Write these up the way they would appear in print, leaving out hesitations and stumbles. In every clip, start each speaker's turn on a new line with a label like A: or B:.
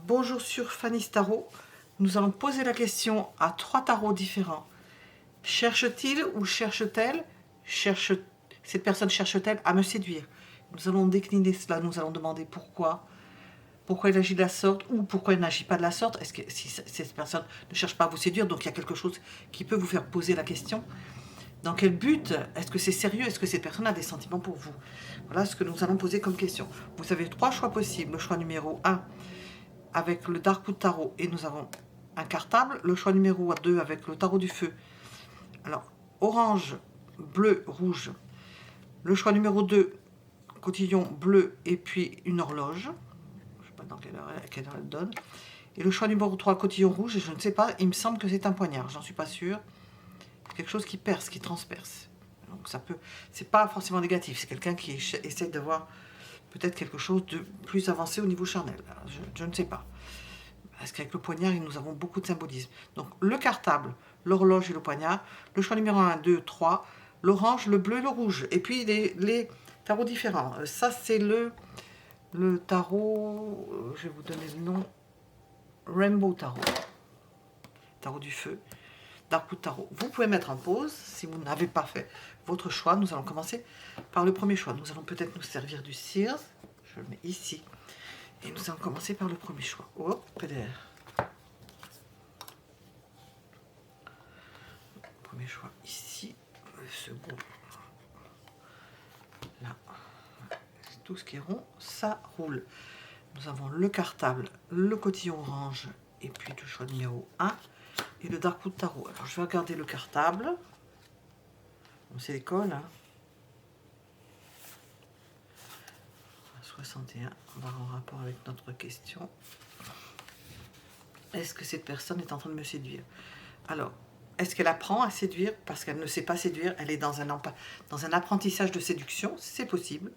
A: Bonjour sur Fanny's Tarot. Nous allons poser la question à 3 tarots différents. Cherche-t-il ou cherche-t-elle Cette personne cherche-t-elle à me séduire? Nous allons décliner cela, nous allons demander pourquoi. Pourquoi il agit de la sorte ou pourquoi il n'agit pas de la sorte. Est-ce que si cette personne ne cherche pas à vous séduire, donc il y a quelque chose qui peut vous faire poser la question. Dans quel but? Est-ce que c'est sérieux? Est-ce que cette personne a des sentiments pour vous? Voilà ce que nous allons poser comme question. Vous avez 3 choix possibles. Le choix numéro 1 avec le Darkwood Tarot et nous avons un cartable. Le choix numéro 2 avec le Tarot du Feu. Alors, orange, bleu, rouge. Le choix numéro 2, cotillon bleu et puis une horloge. Je ne sais pas dans quelle heure elle donne. Et le choix numéro 3, cotillon rouge, je ne sais pas, il me semble que c'est un poignard, j'en suis pas sûre. Quelque chose qui perce, qui transperce. Donc ça peut, c'est pas forcément négatif, c'est quelqu'un qui essaie d'avoir peut-être quelque chose de plus avancé au niveau charnel. Je ne sais pas. Parce qu'avec le poignard, nous avons beaucoup de symbolisme. Donc le cartable, l'horloge et le poignard. Le choix numéro 1, 2, 3. L'orange, le bleu et le rouge. Et puis les tarots différents. Ça, c'est le tarot, je vais vous donner le nom, Rainbow Tarot. Tarot du feu. Darkwood Tarot. Vous pouvez mettre en pause si vous n'avez pas fait votre choix. Nous allons commencer par le premier choix. Nous allons peut-être nous servir du Sears. Je le mets ici. Et nous allons commencer par le premier choix. Hop, PDR. Premier choix ici. Le second. Là. Tout ce qui est rond, ça roule. Nous avons le cartable, le cotillon orange et puis le choix numéro 1. Et le Darkwood Tarot. Alors, je vais regarder le cartable. C'est l'école. Hein. 61. On va en rapport avec notre question. Est-ce que cette personne est en train de me séduire? Alors, est-ce qu'elle apprend à séduire parce qu'elle ne sait pas séduire? Elle est dans un apprentissage de séduction. C'est possible.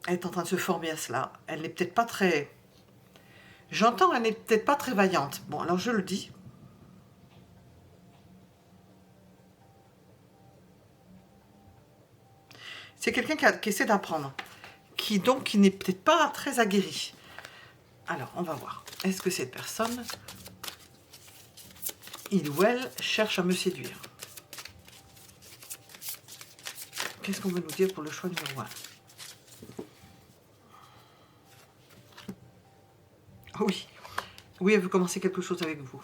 A: Elle est en train de se former à cela. Elle n'est peut-être pas très... J'entends, elle n'est peut-être pas très vaillante. Bon, alors je le dis. C'est quelqu'un qui essaie d'apprendre, qui n'est peut-être pas très aguerri. Alors, on va voir. Est-ce que cette personne, il ou elle, cherche à me séduire? Qu'est-ce qu'on veut nous dire pour le choix numéro 1? Oui. Oui, elle veut commencer quelque chose avec vous.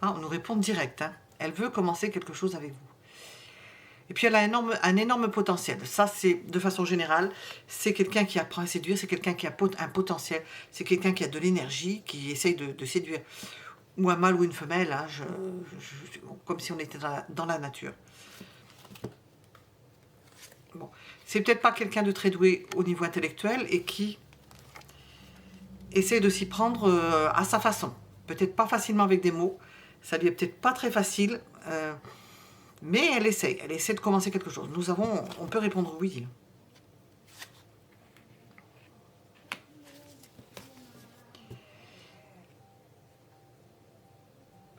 A: Ah, on nous répond direct. Hein. Elle veut commencer quelque chose avec vous. Et puis elle a un énorme potentiel. Ça, c'est de façon générale, c'est quelqu'un qui apprend à séduire, c'est quelqu'un qui a un potentiel, c'est quelqu'un qui a de l'énergie, qui essaye de séduire. Ou un mâle ou une femelle, hein, comme si on était dans la nature. Bon. C'est peut-être pas quelqu'un de très doué au niveau intellectuel et qui essaie de s'y prendre à sa façon. Peut-être pas facilement avec des mots, ça lui est peut-être pas très facile, mais elle essaie de commencer quelque chose. On peut répondre oui.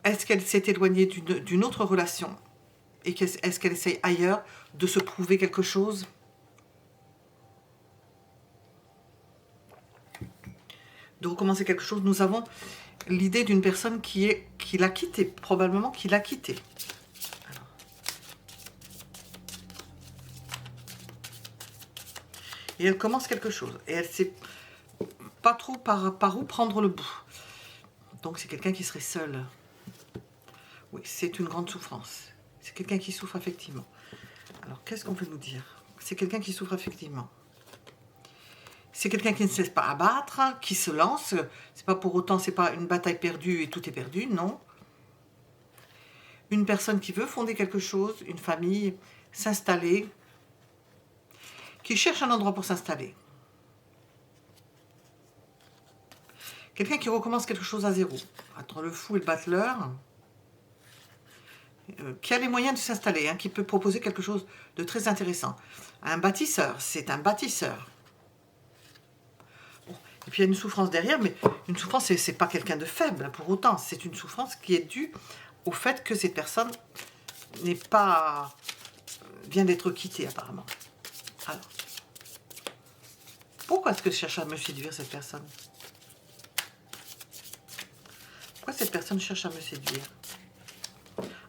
A: Est-ce qu'elle s'est éloignée d'une autre relation? Et est-ce qu'elle essaye ailleurs de se prouver quelque chose? De recommencer quelque chose? Nous avons l'idée d'une personne qui l'a quitté, probablement qui l'a quitté. Et elle commence quelque chose. Et elle ne sait pas trop par où prendre le bout. Donc c'est quelqu'un qui serait seul. Oui, c'est une grande souffrance. C'est quelqu'un qui souffre effectivement. Alors qu'est-ce qu'on veut nous dire? C'est quelqu'un qui souffre effectivement. C'est quelqu'un qui ne se laisse pas abattre, qui se lance. C'est pas pour autant, c'est pas une bataille perdue et tout est perdu, non. Une personne qui veut fonder quelque chose, une famille, s'installer, qui cherche un endroit pour s'installer. Quelqu'un qui recommence quelque chose à zéro. Entre le fou et le battleur, qui a les moyens de s'installer, hein, qui peut proposer quelque chose de très intéressant. Un bâtisseur, c'est un bâtisseur. Bon. Et puis il y a une souffrance derrière, mais une souffrance, c'est pas quelqu'un de faible pour autant. C'est une souffrance qui est due au fait que cette personne n'est pas... vient d'être quittée apparemment. Alors. Pourquoi est-ce que je cherche à me séduire, cette personne? Pourquoi cette personne cherche à me séduire?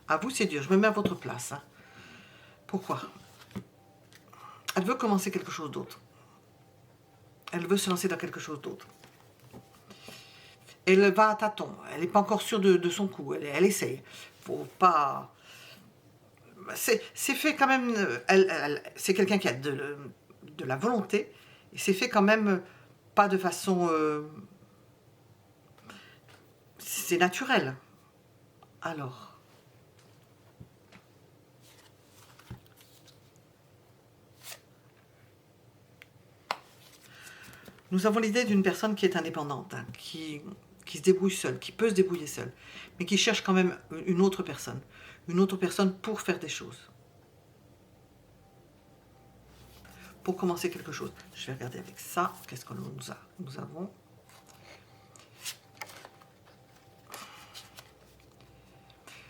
A: À vous séduire, je me mets à votre place. Hein. Pourquoi? Elle veut commencer quelque chose d'autre. Elle veut se lancer dans quelque chose d'autre. Elle va à tâtons. Elle n'est pas encore sûre de son coup. Elle essaye. Faut pas... C'est fait quand même... c'est quelqu'un qui a de la volonté. Et c'est fait quand même pas de façon... c'est naturel. Alors... Nous avons l'idée d'une personne qui est indépendante, hein, qui se débrouille seule, qui peut se débrouiller seule, mais qui cherche quand même une autre personne pour faire des choses, pour commencer quelque chose. Je vais regarder avec ça, qu'est-ce que nous avons.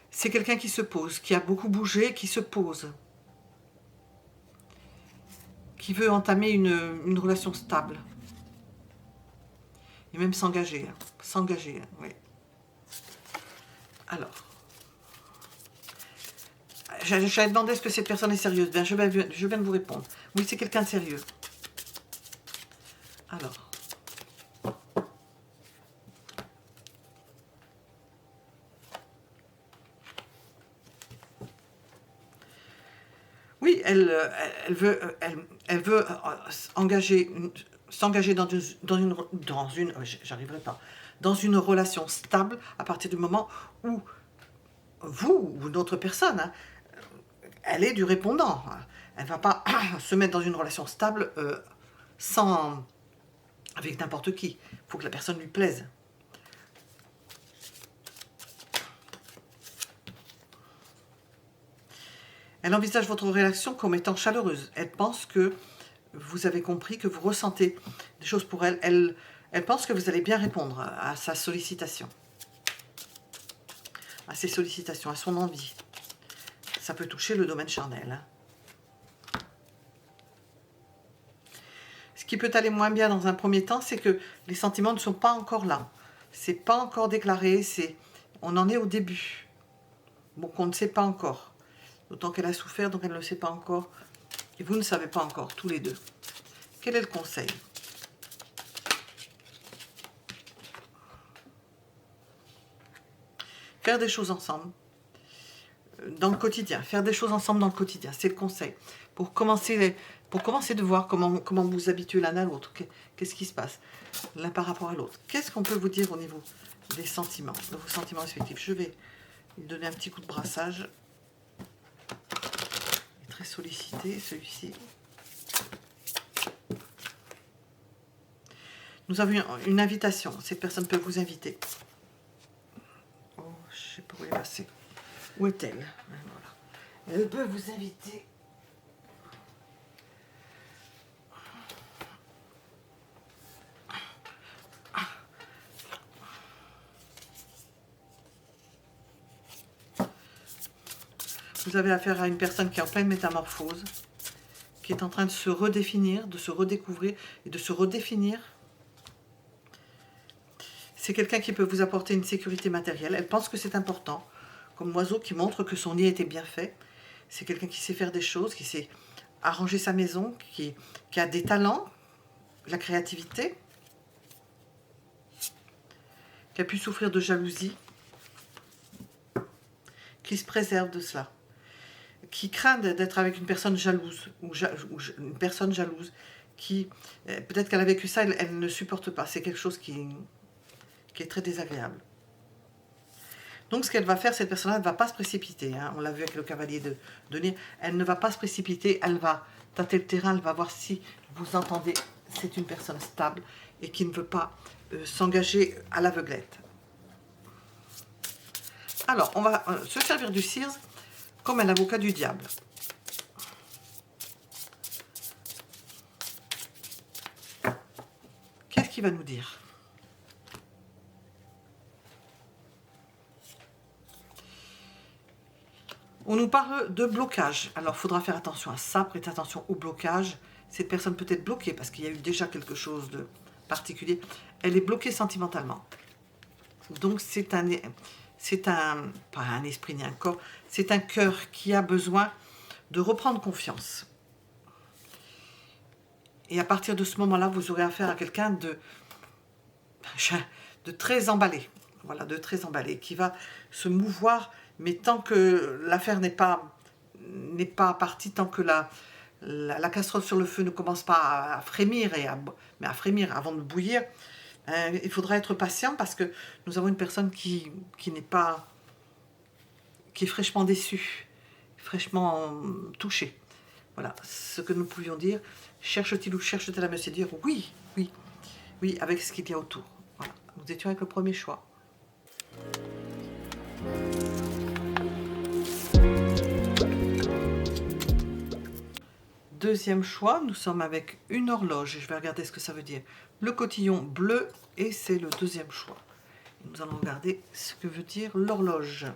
A: C'est quelqu'un qui se pose, qui a beaucoup bougé, qui se pose, qui veut entamer une relation stable. Et même s'engager, oui. Alors, j'avais demandé est-ce que cette personne est sérieuse. Bien, je viens de vous répondre. Oui, c'est quelqu'un de sérieux. Alors. Oui, elle veut s'engager j'arriverai pas, dans une relation stable à partir du moment où vous ou d'autres personnes, hein, elle est du répondant. Elle ne va pas se mettre dans une relation stable avec n'importe qui. Il faut que la personne lui plaise. Elle envisage votre relation comme étant chaleureuse. Elle pense que vous avez compris, que vous ressentez des choses pour elle. Elle pense que vous allez bien répondre à sa sollicitation. À ses sollicitations, à son envie. Ça peut toucher le domaine charnel. Hein. Ce qui peut aller moins bien dans un premier temps, c'est que les sentiments ne sont pas encore là. C'est pas encore déclaré, on en est au début. Bon, qu'on ne sait pas encore. D'autant qu'elle a souffert, donc elle ne le sait pas encore. Et vous ne savez pas encore, tous les deux. Quel est le conseil? Faire des choses ensemble, dans le quotidien. Faire des choses ensemble dans le quotidien, c'est le conseil. Pour commencer de voir comment vous habituez l'un à l'autre. Qu'est-ce qui se passe l'un par rapport à l'autre. Qu'est-ce qu'on peut vous dire au niveau des sentiments, de vos sentiments respectifs? Je vais lui donner un petit coup de brassage. Très sollicité, celui-ci. Nous avons une invitation. Cette personne peut vous inviter. Oh, je ne sais pas où elle est passée. Où est-elle? Voilà. Elle peut vous inviter. Vous avez affaire à une personne qui est en pleine métamorphose, qui est en train de se redéfinir, de se redécouvrir et de se redéfinir. C'est quelqu'un qui peut vous apporter une sécurité matérielle. Elle pense que c'est important, comme l'oiseau qui montre que son nid était bien fait. C'est quelqu'un qui sait faire des choses, qui sait arranger sa maison, qui a des talents, la créativité, qui a pu souffrir de jalousie, qui se préserve de cela, qui craint d'être avec une personne jalouse, ou une personne jalouse, qui, peut-être qu'elle a vécu ça, elle ne supporte pas. C'est quelque chose qui est très désagréable. Donc ce qu'elle va faire, cette personne-là, elle ne va pas se précipiter. Hein. On l'a vu avec le cavalier de Nîmes. Elle ne va pas se précipiter, elle va tâter le terrain, elle va voir si vous entendez, c'est une personne stable et qui ne veut pas s'engager à l'aveuglette. Alors, on va se servir du Sears comme un avocat du diable. Qu'est-ce qu'il va nous dire ? On nous parle de blocage. Alors, il faudra faire attention à ça, prêter attention au blocage. Cette personne peut être bloquée parce qu'il y a eu déjà quelque chose de particulier. Elle est bloquée sentimentalement. Donc, pas un esprit ni un corps, c'est un cœur qui a besoin de reprendre confiance. Et à partir de ce moment-là, vous aurez affaire à quelqu'un de très emballé. Voilà, de très emballé, qui va se mouvoir, mais tant que l'affaire n'est pas partie, tant que la casserole sur le feu ne commence pas à frémir, mais à frémir avant de bouillir, il faudra être patient parce que nous avons une personne qui est fraîchement déçue, fraîchement touchée. Voilà ce que nous pouvions dire. Cherche-t-il ou cherche-t-elle à me séduire? Oui, oui, oui, avec ce qu'il y a autour. Voilà, nous étions avec le premier choix. Deuxième choix, nous sommes avec une horloge. Je vais regarder ce que ça veut dire. Le cotillon bleu, et c'est le deuxième choix. Nous allons regarder ce que veut dire l'horloge.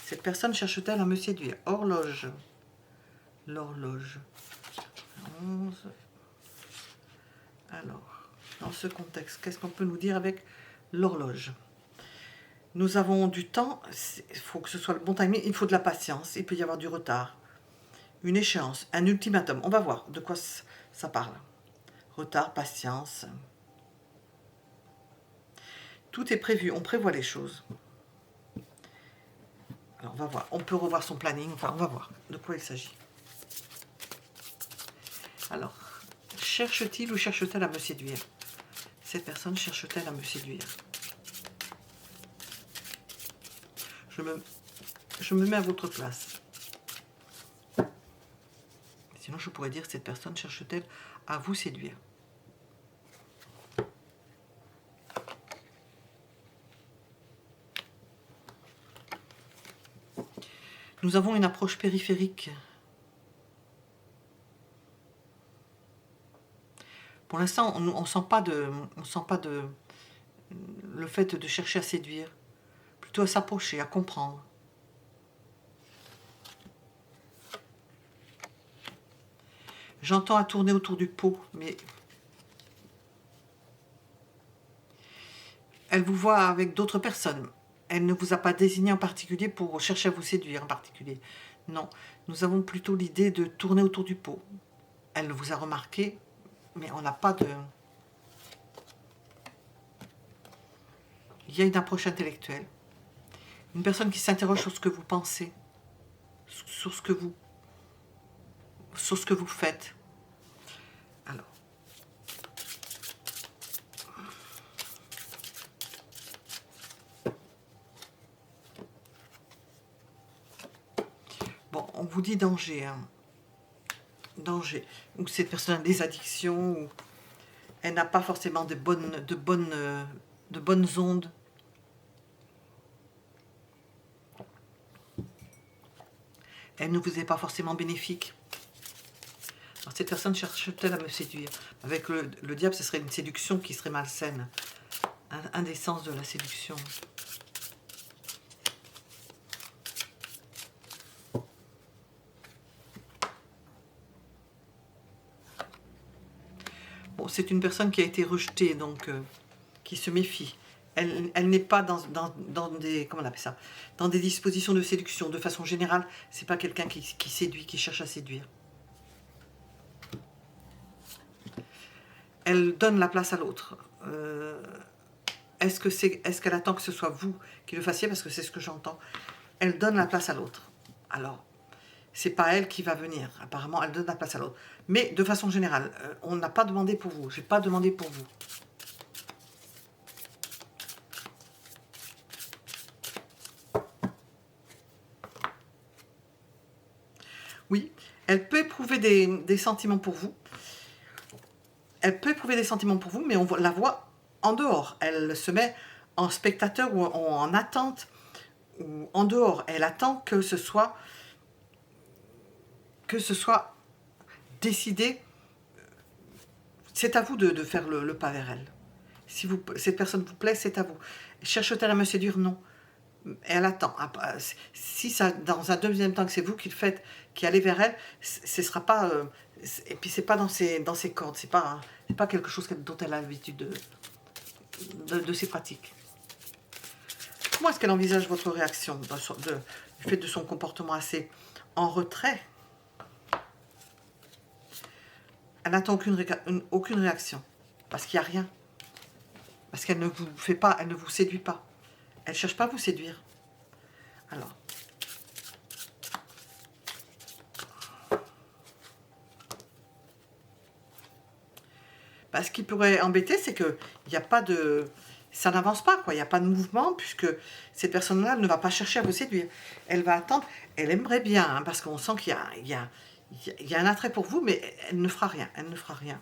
A: Cette personne cherche-t-elle à me séduire? Horloge. L'horloge. 11. Alors, dans ce contexte, qu'est-ce qu'on peut nous dire avec l'horloge? Nous avons du temps, il faut que ce soit le bon timing, il faut de la patience, il peut y avoir du retard, une échéance, un ultimatum. On va voir de quoi ça parle. Retard, patience. Tout est prévu, on prévoit les choses. Alors on va voir, on peut revoir son planning, enfin on va voir de quoi il s'agit. Alors, cherche-t-il ou cherche-t-elle à me séduire? Cette personne cherche-t-elle à me séduire? Je me mets à votre place. Sinon, je pourrais dire, cette personne cherche-t-elle à vous séduire? Nous avons une approche périphérique. Pour l'instant, on ne sent pas le fait de chercher à séduire, plutôt à s'approcher, à comprendre. J'entends à tourner autour du pot, mais elle vous voit avec d'autres personnes. Elle ne vous a pas désigné en particulier pour chercher à vous séduire en particulier. Non, nous avons plutôt l'idée de tourner autour du pot. Elle vous a remarqué, mais on n'a pas de... Il y a une approche intellectuelle. Une personne qui s'interroge sur ce que vous pensez, sur ce que vous faites. Alors. Bon, on vous dit danger. Hein. Danger. Ou cette personne a des addictions, ou elle n'a pas forcément de bonnes ondes. Elle ne vous est pas forcément bénéfique. Alors cette personne cherche-t-elle à me séduire? Avec le diable, ce serait une séduction qui serait malsaine. Un des sens de la séduction. Bon, c'est une personne qui a été rejetée, donc qui se méfie. Elle n'est pas dans des, comment on appelle ça, dans des dispositions de séduction. De façon générale, c'est pas quelqu'un qui séduit, qui cherche à séduire. Elle donne la place à l'autre. Est-ce qu'elle attend que ce soit vous qui le fassiez? Parce que c'est ce que j'entends. Elle donne la place à l'autre. Alors, c'est pas elle qui va venir. Apparemment, elle donne la place à l'autre. Mais de façon générale, on n'a pas demandé pour vous. J'ai pas demandé pour vous. Oui, elle peut éprouver des sentiments pour vous. Elle peut éprouver des sentiments pour vous, mais on la voit en dehors. Elle se met en spectateur ou en attente, ou en dehors. Elle attend que ce soit décidé. C'est à vous de faire le pas vers elle. Si cette personne vous plaît, c'est à vous. Cherche-t-elle à me séduire? Non. Et elle attend. Si ça, dans un deuxième temps que c'est vous qui le faites, qui allez vers elle, ce sera pas... et puis c'est pas dans ses cordes, c'est pas quelque chose dont elle a l'habitude de ses pratiques. Comment est-ce qu'elle envisage votre réaction du fait de son comportement assez en retrait? Elle n'attend aucune réaction, parce qu'il n'y a rien. Parce qu'elle ne vous fait pas, elle ne vous séduit pas. Elle ne cherche pas à vous séduire. Alors. Bah, ce qui pourrait embêter, c'est qu'il n'y a pas de... Ça n'avance pas, quoi. Il n'y a pas de mouvement, puisque cette personne-là ne va pas chercher à vous séduire. Elle va attendre. Elle aimerait bien, hein, parce qu'on sent qu'il y a un attrait pour vous, mais elle ne fera rien. Elle ne fera rien.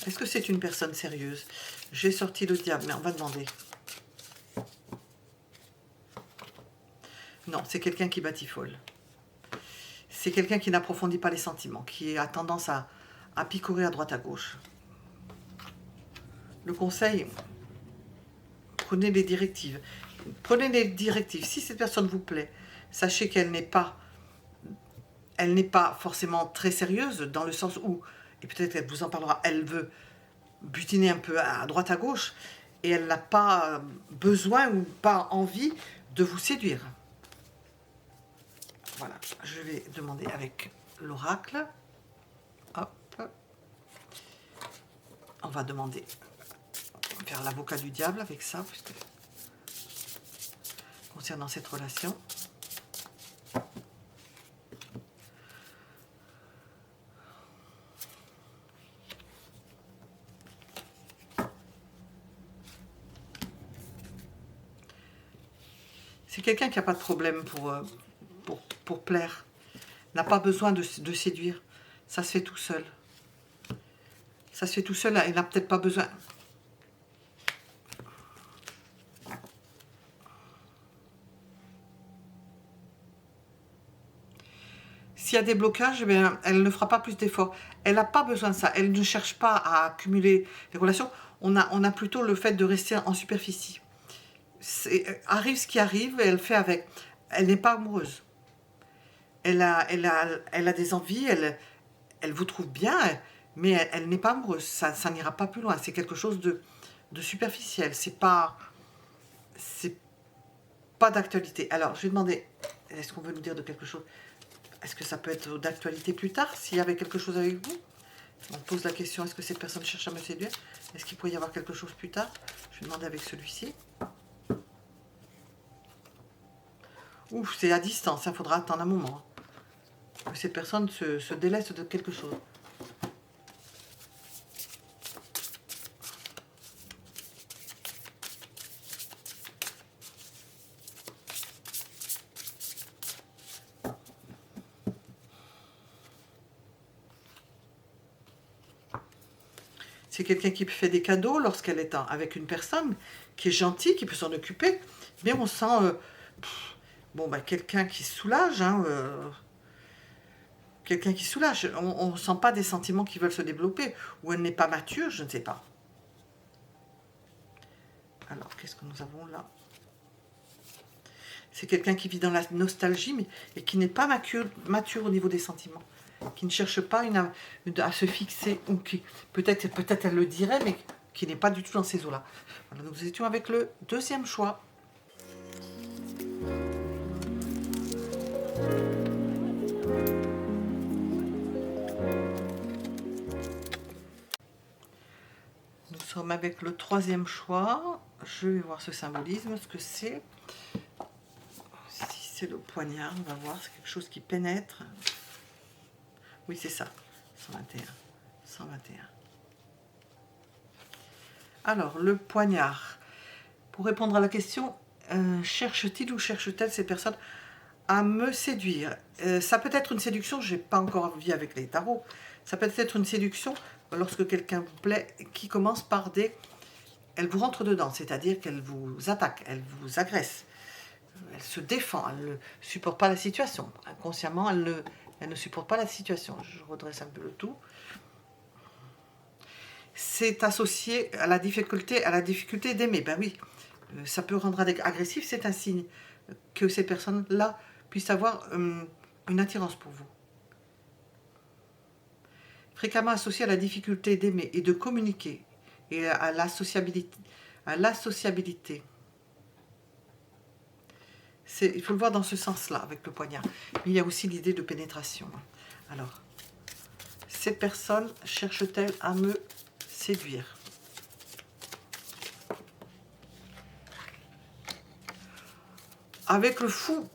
A: Est-ce que c'est une personne sérieuse? J'ai sorti le diable, mais on va demander. Non, c'est quelqu'un qui batifole. C'est quelqu'un qui n'approfondit pas les sentiments, qui a tendance à picorer à droite à gauche. Le conseil, prenez les directives. Prenez les directives. Si cette personne vous plaît, sachez qu'elle n'est pas forcément très sérieuse, dans le sens où, et peut-être qu'elle vous en parlera, elle veut butiner un peu à droite à gauche, et elle n'a pas besoin ou pas envie de vous séduire. Voilà, je vais demander avec l'oracle. Hop. On va demander, faire l'avocat du diable avec ça, puisque concernant cette relation. C'est quelqu'un qui n'a pas de problème pour plaire, n'a pas besoin de séduire, ça se fait tout seul. Ça se fait tout seul, il n'a peut-être pas besoin. S'il y a des blocages, eh bien, elle ne fera pas plus d'efforts. Elle n'a pas besoin de ça. Elle ne cherche pas à accumuler les relations. On a plutôt le fait de rester en superficie. Arrive ce qui arrive, et elle fait avec. Elle n'est pas amoureuse. Elle a des envies, elle vous trouve bien, mais elle n'est pas amoureuse. Ça n'ira pas plus loin. C'est quelque chose de superficiel. C'est pas d'actualité. Alors, je vais demander, est-ce qu'on veut nous dire de quelque chose? Est-ce que ça peut être d'actualité plus tard, s'il y avait quelque chose avec vous? On pose la question, est-ce que cette personne cherche à me séduire? Est-ce qu'il pourrait y avoir quelque chose plus tard? Je vais demander avec celui-ci. Ouf, c'est à distance, il faudra attendre un moment. Que cette personne se délaisse de quelque chose. C'est quelqu'un qui fait des cadeaux lorsqu'elle est avec une personne qui est gentille, qui peut s'en occuper. Mais on sent quelqu'un qui soulage. Quelqu'un qui soulage. On ne sent pas des sentiments qui veulent se développer. Ou elle n'est pas mature, je ne sais pas. Alors, qu'est-ce que nous avons là? C'est quelqu'un qui vit dans la nostalgie, et qui n'est pas mature au niveau des sentiments. Qui ne cherche pas à se fixer, ou qui, peut-être elle le dirait, mais qui n'est pas du tout dans ces eaux-là. Voilà, nous étions avec le deuxième choix. Nous sommes avec le troisième choix. Je vais voir ce symbolisme, ce que c'est. Si c'est le poignard, on va voir, c'est quelque chose qui pénètre. Oui, c'est ça. 121. 121. Alors, le poignard. Pour répondre à la question, cherche-t-il ou cherche-t-elle ces personnes à me séduire? Ça peut être une séduction, je n'ai pas encore vu avec les tarots. Ça peut être une séduction lorsque quelqu'un vous plaît, qui commence par des... Elle vous rentre dedans, c'est-à-dire qu'elle vous attaque, elle vous agresse. Elle se défend, elle ne supporte pas la situation. Inconsciemment, elle ne supporte pas la situation. Je redresse un peu le tout. c'est associé à la difficulté d'aimer. Ben oui, ça peut rendre agressif, c'est un signe que ces personnes-là puissent avoir une attirance pour vous. Fréquemment associé à la difficulté d'aimer et de communiquer et à la sociabilité. Il faut le voir dans ce sens-là avec le poignard. Mais il y a aussi l'idée de pénétration. Alors, cette personne cherche-t-elle à me séduire? Avec le fou,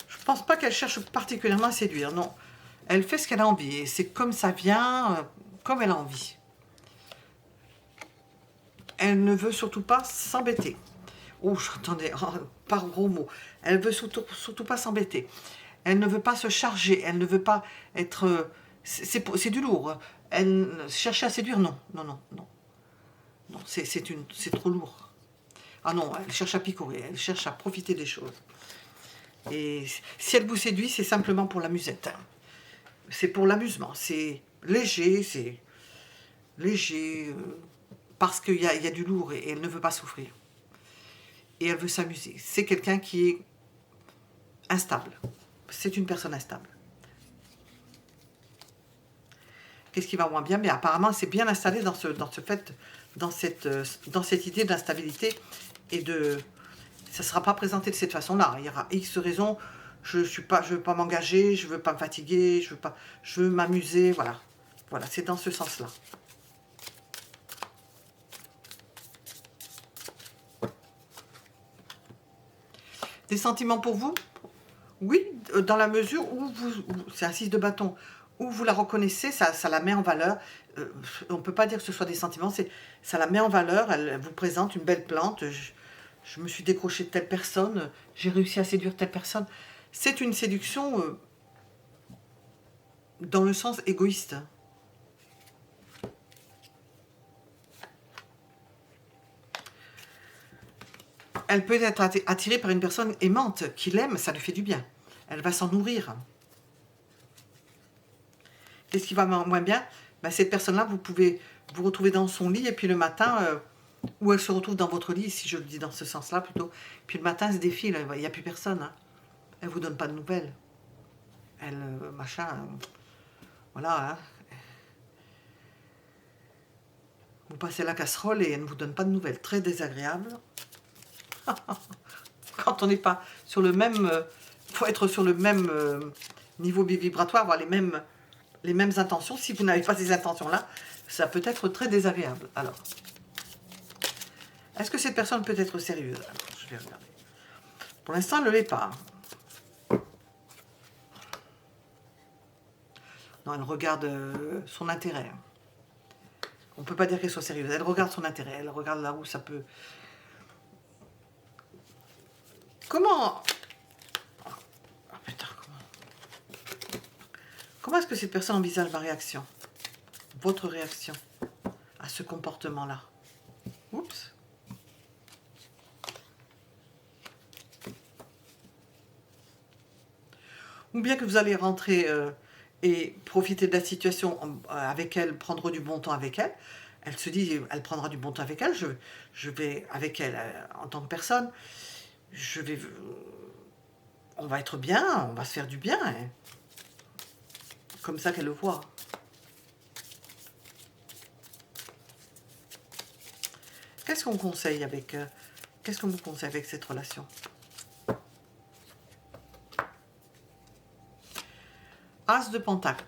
A: je pense pas qu'elle cherche particulièrement à séduire, non. Elle fait ce qu'elle a envie, et c'est comme ça vient, comme elle a envie. Elle ne veut surtout pas s'embêter. Oh, j'entendais, par gros mots. Elle veut surtout pas s'embêter. Elle ne veut pas se charger, elle ne veut pas être... C'est du lourd. Elle cherche à séduire, non, non, non, non. Non, c'est trop lourd. Ah non, elle cherche à picorer, elle cherche à profiter des choses. Et si elle vous séduit, c'est simplement pour l'amusette. C'est pour l'amusement, c'est léger, parce qu'il y a du lourd et elle ne veut pas souffrir. Et elle veut s'amuser. C'est quelqu'un qui est instable. C'est une personne instable. Qu'est-ce qui va moins bien? Mais apparemment, c'est bien installé dans cette idée d'instabilité et de... Ça ne sera pas présenté de cette façon-là. Il y aura X raisons. Je veux pas m'engager, je veux pas me fatiguer, je veux m'amuser, voilà. Voilà, c'est dans ce sens-là. Des sentiments pour vous? Oui, dans la mesure où c'est un 6 de bâton, où vous la reconnaissez, ça la met en valeur. On ne peut pas dire que ce soit des sentiments, ça la met en valeur, elle vous présente une belle plante. Je me suis décroché de telle personne, j'ai réussi à séduire telle personne. C'est une séduction dans le sens égoïste. Elle peut être attirée par une personne aimante, qui l'aime, ça lui fait du bien. Elle va s'en nourrir. Qu'est-ce qui va moins bien? Ben, cette personne-là, vous pouvez vous retrouver dans son lit et puis le matin, ou elle se retrouve dans votre lit, si je le dis dans ce sens-là plutôt. Puis le matin, elle se défile, il n'y a plus personne. Hein. Elle ne vous donne pas de nouvelles. Elle, voilà. Hein. Vous passez la casserole et elle ne vous donne pas de nouvelles. Très désagréable. Quand on n'est pas sur le même... Il faut être sur le même niveau vibratoire, avoir les mêmes intentions. Si vous n'avez pas ces intentions-là, ça peut être très désagréable. Alors, est-ce que cette personne peut être sérieuse? Alors, je vais regarder. Pour l'instant, elle ne l'est pas. Non, elle regarde son intérêt. On ne peut pas dire qu'elle soit sérieuse. Elle regarde son intérêt. Elle regarde là où ça peut... Comment... Oh, putain, comment est-ce que cette personne envisage ma réaction? Votre réaction à ce comportement-là? Oups. Ou bien que vous allez rentrer et profiter de la situation avec elle, prendre du bon temps avec elle. Elle se dit, elle prendra du bon temps avec elle, je vais avec elle en tant que personne, on va être bien, on va se faire du bien. Hein. Comme ça qu'elle le voit. Qu'est-ce qu'on conseille avec... Qu'est-ce qu'on vous conseille avec cette relation? As de Pentacle.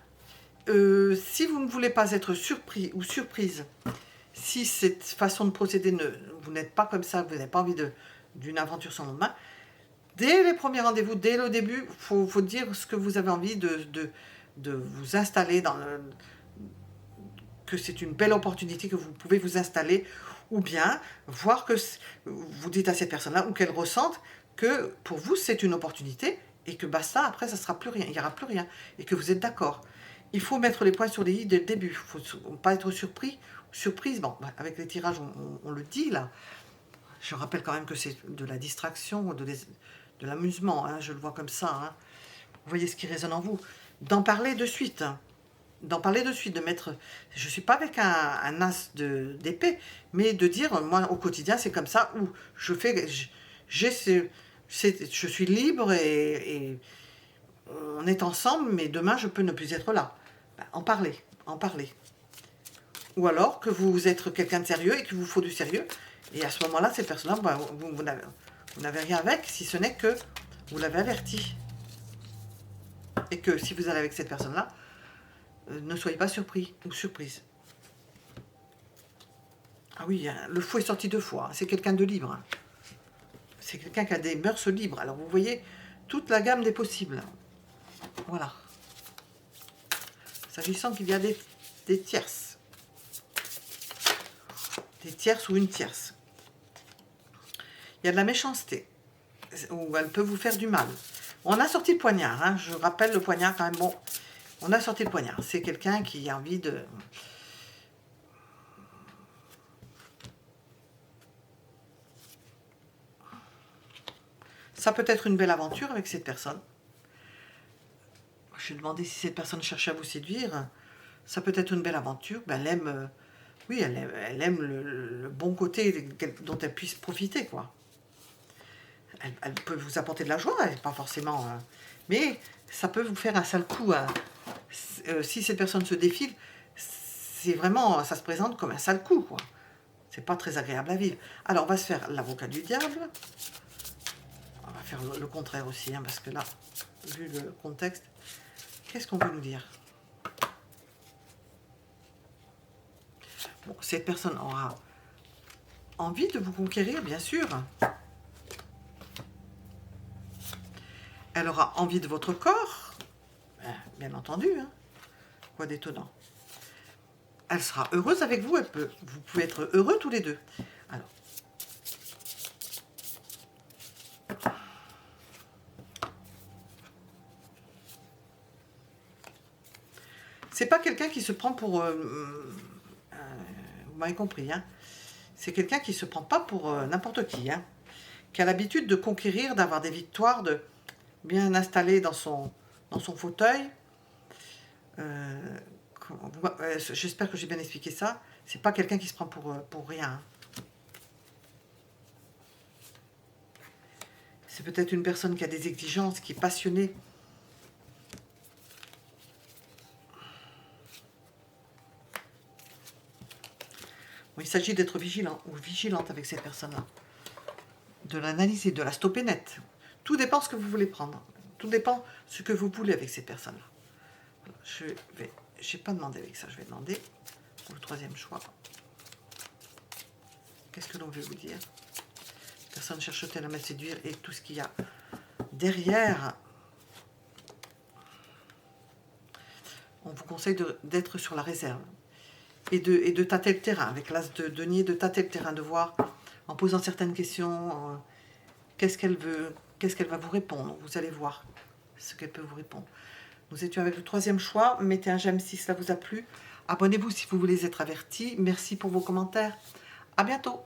A: Si vous ne voulez pas être surpris ou surprise, si cette façon de procéder, vous n'êtes pas comme ça, vous n'avez pas envie d'une aventure sans lendemain, dès les premiers rendez-vous, dès le début, il faut dire ce que vous avez envie de vous installer dans le... que c'est une belle opportunité, que vous pouvez vous installer, ou bien voir que vous dites à cette personne-là, ou qu'elle ressente que pour vous c'est une opportunité, et que basta, après ça ne sera plus rien, il n'y aura plus rien, et que vous êtes d'accord. Il faut mettre les points sur les i dès le début, il ne faut pas être surpris, surprise, bon, avec les tirages on le dit là, je rappelle quand même que c'est de la distraction, de l'amusement, hein, je le vois comme ça, hein. Vous voyez ce qui résonne en vous, d'en parler de suite, hein. d'en parler de suite, de mettre... Je ne suis pas avec un as d'épée, mais de dire, moi, au quotidien, c'est comme ça, où je fais... je suis libre et on est ensemble, mais demain, je peux ne plus être là. Ben, en parler, en parler. Ou alors que vous êtes quelqu'un de sérieux et qu'il vous faut du sérieux. Et à ce moment-là, cette personne-là, ben, vous n'avez rien avec, si ce n'est que vous l'avez averti. Et que si vous allez avec cette personne-là, ne soyez pas surpris ou surprise. Ah oui, hein, le fou est sorti 2 fois. C'est quelqu'un de libre. Hein. C'est quelqu'un qui a des mœurs libres. Alors vous voyez toute la gamme des possibles. Voilà. S'agissant qu'il y a des tierces. Des tierces ou une tierce. Il y a de la méchanceté. Ou elle peut vous faire du mal. On a sorti le poignard. Hein. Je rappelle le poignard quand même. Bon, on a sorti le poignard. C'est quelqu'un qui a envie de... Ça peut être une belle aventure avec cette personne. Je vais demander si cette personne cherche à vous séduire. Ça peut être une belle aventure. Ben, elle aime, oui, elle aime le bon côté dont elle puisse profiter, quoi. Elle peut vous apporter de la joie, pas forcément... mais ça peut vous faire un sale coup. Hein. Si cette personne se défile, c'est vraiment... Ça se présente comme un sale coup, quoi. C'est pas très agréable à vivre. Alors, on va se faire l'avocat du diable. On va faire le contraire aussi, hein, parce que là, vu le contexte, qu'est-ce qu'on veut nous dire? Bon, cette personne aura envie de vous conquérir, bien sûr. Elle aura envie de votre corps, bien entendu. Hein. Quoi d'étonnant. Elle sera heureuse avec vous, vous pouvez être heureux tous les deux. Alors, c'est pas quelqu'un qui se prend pour... vous m'avez compris, hein. C'est quelqu'un qui se prend pas pour n'importe qui, hein. Qui a l'habitude de conquérir, d'avoir des victoires, de bien installé dans son fauteuil. J'espère que j'ai bien expliqué ça. C'est pas quelqu'un qui se prend pour rien. Hein. C'est peut-être une personne qui a des exigences, qui est passionnée. Bon, il s'agit d'être vigilant ou vigilante avec cette personne-là. De l'analyser, de la stopper net. Tout dépend de ce que vous voulez prendre. Tout dépend de ce que vous voulez avec ces personnes-là. Je n'ai pas demandé avec ça, je vais demander pour le 3e choix. Qu'est-ce que l'on veut vous dire? Personne cherche-t-elle à me séduire et tout ce qu'il y a derrière. On vous conseille d'être sur la réserve et de tâter le terrain, avec l'as de denier, de tâter le terrain, de voir en posant certaines questions, qu'est-ce qu'elle veut, qu'est-ce qu'elle va vous répondre. Vous allez voir ce qu'elle peut vous répondre. Nous étions avec le 3e choix. Mettez un j'aime si cela vous a plu. Abonnez-vous si vous voulez être averti. Merci pour vos commentaires. À bientôt.